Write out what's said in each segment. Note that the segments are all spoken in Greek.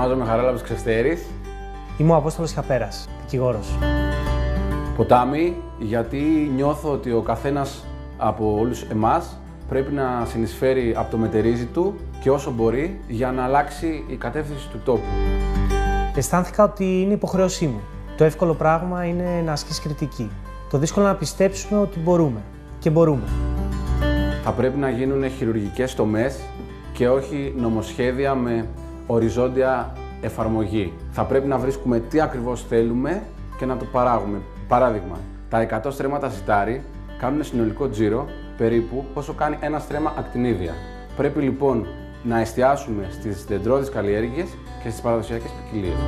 Ονομάζομαι Χαράλαμπος Ξεφτέρης. Είμαι ο Απόστολος Χαπέρας, δικηγόρος. Ποτάμι, γιατί νιώθω ότι ο καθένας από όλους εμάς πρέπει να συνεισφέρει από το μετερίζει του και όσο μπορεί για να αλλάξει η κατεύθυνση του τόπου. Αισθάνθηκα ότι είναι υποχρέωσή μου. Το εύκολο πράγμα είναι να ασκείς κριτική. Το δύσκολο να πιστέψουμε ότι μπορούμε. Και μπορούμε. Θα πρέπει να γίνουν χειρουργικές τομές και όχι νομοσχέδια με οριζόντια εφαρμογή. Θα πρέπει να βρίσκουμε τι ακριβώς θέλουμε και να το παράγουμε. Παράδειγμα, τα 100 στρέμματα ζυτάρι κάνουν συνολικό τζίρο περίπου όσο κάνει ένα στρέμμα ακτινίδια. Πρέπει λοιπόν να εστιάσουμε στις δεντρώδεις καλλιέργειες και στις παραδοσιακές ποικιλίες.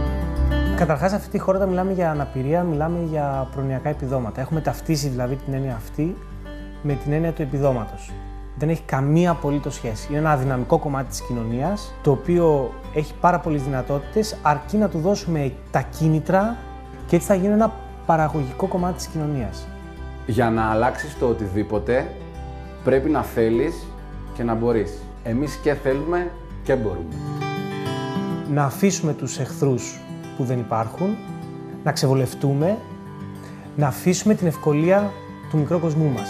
Καταρχάς, σε αυτή τη χώρα, όταν μιλάμε για αναπηρία, μιλάμε για προνοιακά επιδόματα. Έχουμε ταυτίσει δηλαδή την έννοια αυτή με την έννοια του επιδόματος. Δεν έχει καμία απολύτως σχέση. Είναι ένα αδυναμικό κομμάτι της κοινωνίας, το οποίο έχει πάρα πολλές δυνατότητες, αρκεί να του δώσουμε τα κίνητρα και έτσι θα γίνει ένα παραγωγικό κομμάτι της κοινωνίας. Για να αλλάξεις το οτιδήποτε, πρέπει να θέλεις και να μπορείς. Εμείς και θέλουμε και μπορούμε. Να αφήσουμε τους εχθρούς που δεν υπάρχουν, να ξεβολευτούμε, να αφήσουμε την ευκολία του μικρού κοσμού μας.